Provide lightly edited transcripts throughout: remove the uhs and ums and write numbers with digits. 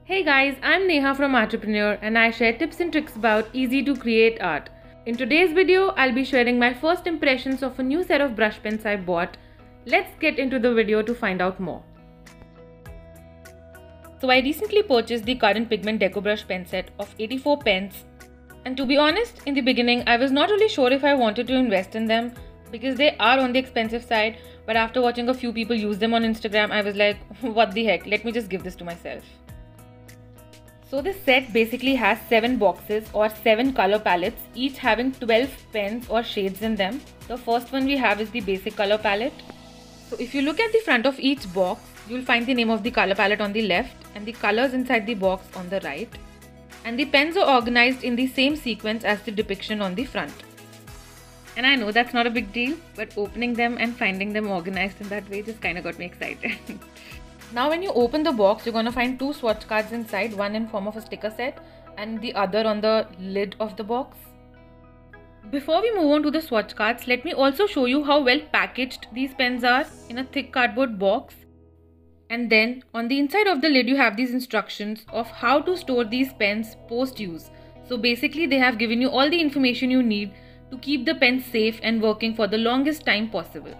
Hey guys, I'm Neha from Entrepreneur and I share tips and tricks about easy to create art. In today's video, I'll be sharing my first impressions of a new set of brush pens I bought. Let's get into the video to find out more. So I recently purchased the Current Pigment Deco Brush pen set of 84 pens. And to be honest, in the beginning, I was not really sure if I wanted to invest in them because they are on the expensive side. But after watching a few people use them on Instagram, I was like, what the heck, let me just give this to myself. So this set basically has 7 boxes or 7 color palettes, each having 12 pens or shades in them. The first one we have is the basic color palette. So if you look at the front of each box, you'll find the name of the color palette on the left and the colors inside the box on the right. And the pens are organized in the same sequence as the depiction on the front. And I know that's not a big deal, but opening them and finding them organized in that way just kind of got me excited. Now when you open the box, you're going to find 2 swatch cards inside, one in form of a sticker set and the other on the lid of the box. Before we move on to the swatch cards, let me also show you how well packaged these pens are in a thick cardboard box. And then on the inside of the lid, you have these instructions of how to store these pens post-use. So basically they have given you all the information you need to keep the pens safe and working for the longest time possible.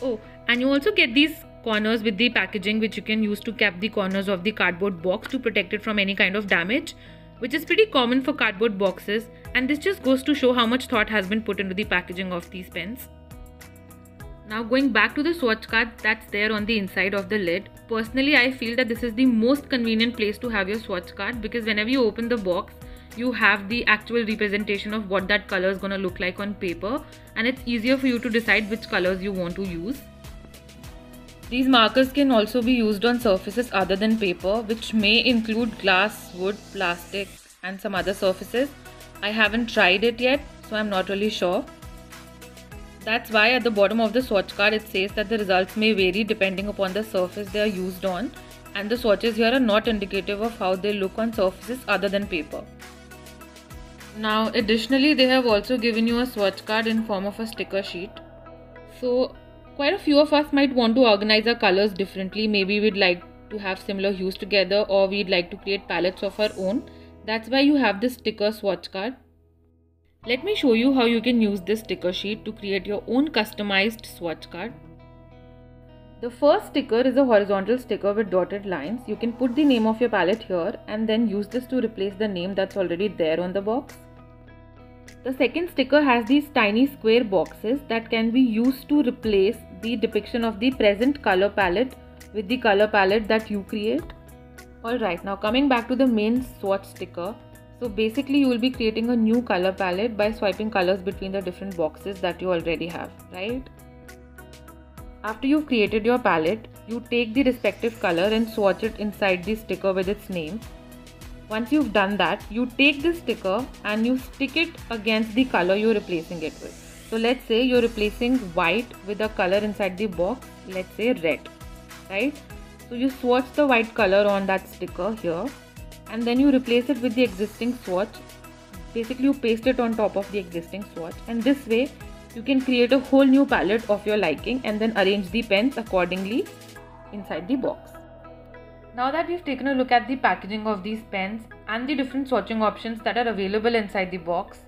Oh, and you also get these corners with the packaging which you can use to cap the corners of the cardboard box to protect it from any kind of damage, which is pretty common for cardboard boxes, and this just goes to show how much thought has been put into the packaging of these pens. Now going back to the swatch card that's there on the inside of the lid, personally I feel that this is the most convenient place to have your swatch card because whenever you open the box, you have the actual representation of what that color is going to look like on paper, and it's easier for you to decide which colors you want to use. These markers can also be used on surfaces other than paper, which may include glass, wood, plastic and some other surfaces. I haven't tried it yet, so I'm not really sure. That's why at the bottom of the swatch card it says that the results may vary depending upon the surface they are used on, and the swatches here are not indicative of how they look on surfaces other than paper. Now additionally, they have also given you a swatch card in form of a sticker sheet. So quite a few of us might want to organize our colors differently. Maybe we'd like to have similar hues together, or we'd like to create palettes of our own. That's why you have this sticker swatch card. Let me show you how you can use this sticker sheet to create your own customized swatch card. The first sticker is a horizontal sticker with dotted lines. You can put the name of your palette here and then use this to replace the name that's already there on the box. The second sticker has these tiny square boxes that can be used to replace the depiction of the present color palette with the color palette that you create. Alright, now coming back to the main swatch sticker. So basically you will be creating a new color palette by swiping colors between the different boxes that you already have, right? After you've created your palette, you take the respective color and swatch it inside the sticker with its name. Once you've done that, you take this sticker and you stick it against the color you're replacing it with. So let's say you're replacing white with a color inside the box, let's say red, right? So you swatch the white color on that sticker here and then you replace it with the existing swatch. Basically you paste it on top of the existing swatch, and this way you can create a whole new palette of your liking and then arrange the pens accordingly inside the box. Now that we've taken a look at the packaging of these pens and the different swatching options that are available inside the box,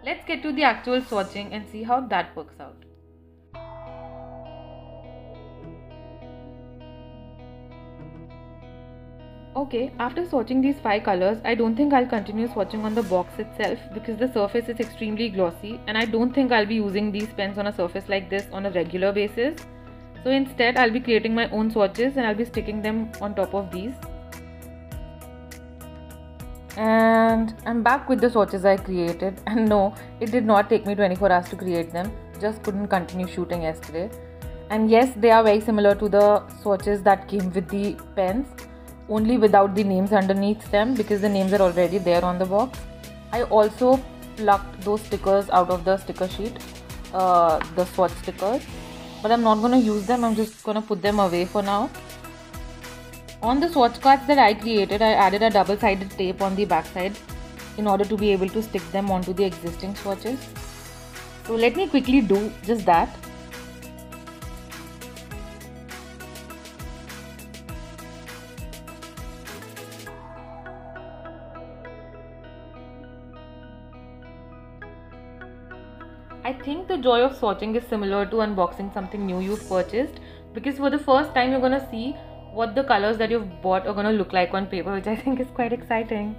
let's get to the actual swatching and see how that works out. Okay, after swatching these 5 colors, I don't think I'll continue swatching on the box itself because the surface is extremely glossy and I don't think I'll be using these pens on a surface like this on a regular basis. So instead, I'll be creating my own swatches and I'll be sticking them on top of these. And I'm back with the swatches I created, and no, it did not take me 24 hours to create them, just couldn't continue shooting yesterday. And yes, they are very similar to the swatches that came with the pens, only without the names underneath them because the names are already there on the box. I also plucked those stickers out of the sticker sheet, the swatch stickers, but I'm not going to use them. I'm just going to put them away for now. On the swatch cards that I created, I added a double-sided tape on the backside in order to be able to stick them onto the existing swatches. So let me quickly do just that. I think the joy of swatching is similar to unboxing something new you've purchased, because for the first time you're gonna see what the colors that you've bought are gonna look like on paper, which I think is quite exciting.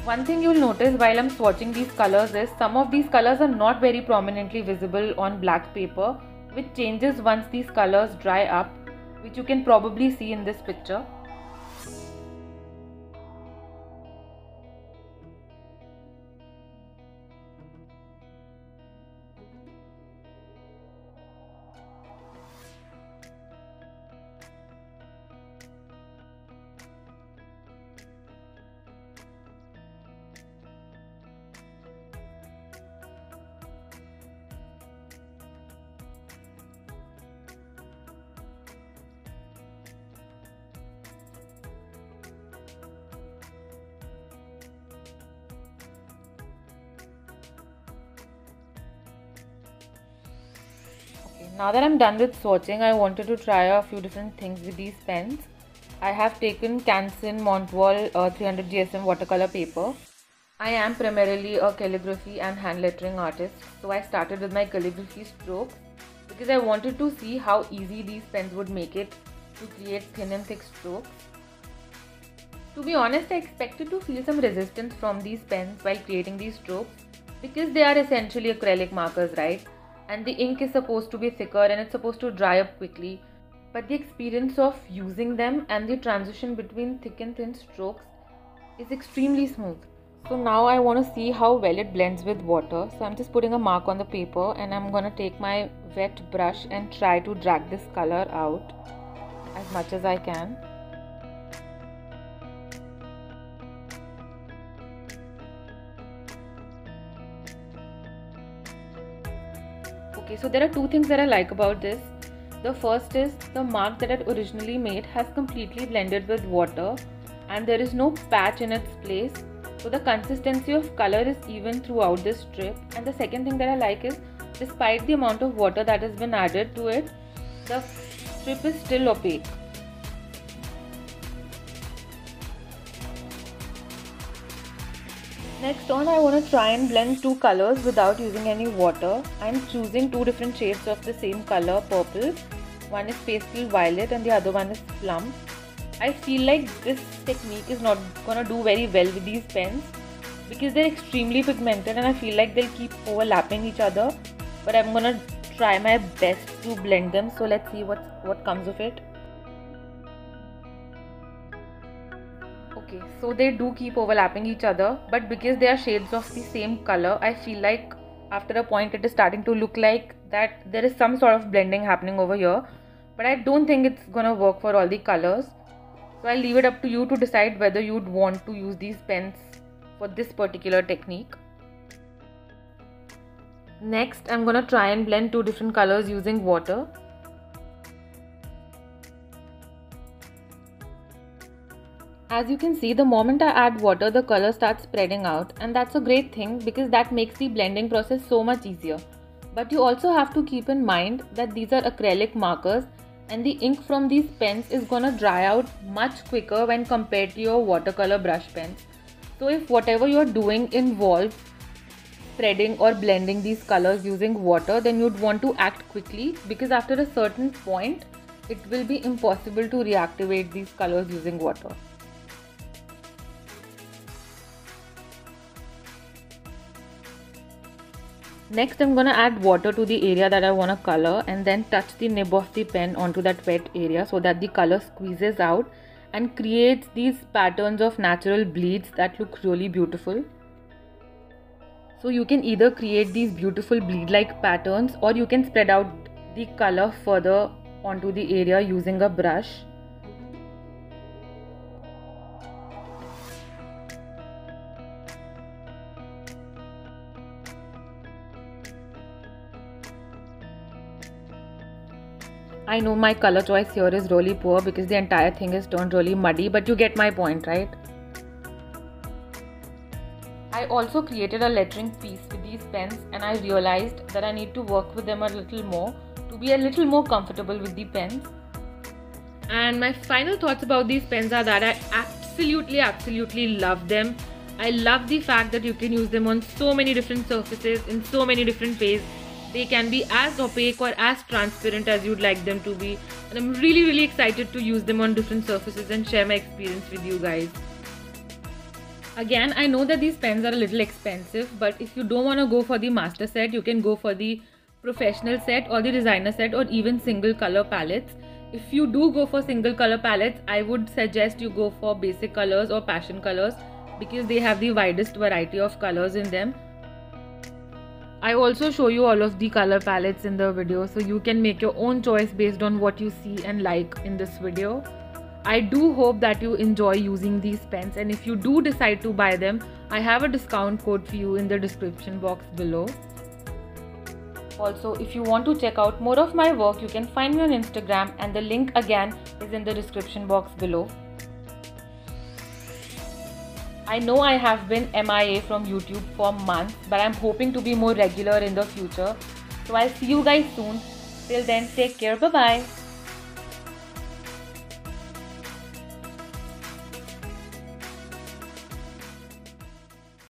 One thing you'll notice while I'm swatching these colors is some of these colors are not very prominently visible on black paper, which changes once these colors dry up, which you can probably see in this picture. Now that I'm done with swatching, I wanted to try a few different things with these pens. I have taken Canson Montval 300 GSM watercolor paper. I am primarily a calligraphy and hand lettering artist, so I started with my calligraphy strokes because I wanted to see how easy these pens would make it to create thin and thick strokes. To be honest, I expected to feel some resistance from these pens while creating these strokes because they are essentially acrylic markers, right? And the ink is supposed to be thicker and it's supposed to dry up quickly. But the experience of using them and the transition between thick and thin strokes is extremely smooth. So now I want to see how well it blends with water. So I'm just putting a mark on the paper and I'm going to take my wet brush and try to drag this color out as much as I can. Okay, so there are two things that I like about this. The first is the mark that I originally made has completely blended with water and there is no patch in its place. So the consistency of color is even throughout this strip. And the second thing that I like is, despite the amount of water that has been added to it, the strip is still opaque. Next on, I want to try and blend two colors without using any water. I'm choosing two different shades of the same color, purple. One is pastel violet and the other one is plum. I feel like this technique is not gonna do very well with these pens because they're extremely pigmented and I feel like they'll keep overlapping each other. But I'm gonna try my best to blend them. So let's see what comes of it. Okay, so they do keep overlapping each other, but because they are shades of the same color, I feel like after a point it is starting to look like that there is some sort of blending happening over here, but I don't think it's gonna work for all the colors. So I'll leave it up to you to decide whether you'd want to use these pens for this particular technique. Next, I'm gonna try and blend two different colors using water. As you can see, the moment I add water, the color starts spreading out, and that's a great thing because that makes the blending process so much easier. But you also have to keep in mind that these are acrylic markers and the ink from these pens is gonna dry out much quicker when compared to your watercolor brush pens. So if whatever you're doing involves spreading or blending these colors using water, then you'd want to act quickly because after a certain point, it will be impossible to reactivate these colors using water. Next, I'm gonna add water to the area that I wanna color and then touch the nib of the pen onto that wet area so that the color squeezes out and creates these patterns of natural bleeds that look really beautiful. So you can either create these beautiful bleed-like patterns or you can spread out the color further onto the area using a brush. I know my color choice here is really poor because the entire thing is turned really muddy, but you get my point, right? I also created a lettering piece with these pens and I realized that I need to work with them a little more to be a little more comfortable with the pens. And my final thoughts about these pens are that I absolutely love them. I love the fact that you can use them on so many different surfaces in so many different ways. They can be as opaque or as transparent as you'd like them to be, and I'm really excited to use them on different surfaces and share my experience with you guys. Again, I know that these pens are a little expensive, but if you don't want to go for the master set, you can go for the professional set or the designer set or even single color palettes. If you do go for single color palettes, I would suggest you go for basic colors or passion colors because they have the widest variety of colors in them. I also show you all of the color palettes in the video so you can make your own choice based on what you see and like in this video. I do hope that you enjoy using these pens, and if you do decide to buy them, I have a discount code for you in the description box below. Also, if you want to check out more of my work, you can find me on Instagram and the link again is in the description box below. I know I have been MIA from YouTube for months, but I'm hoping to be more regular in the future. So I'll see you guys soon. Till then, take care. Bye-bye.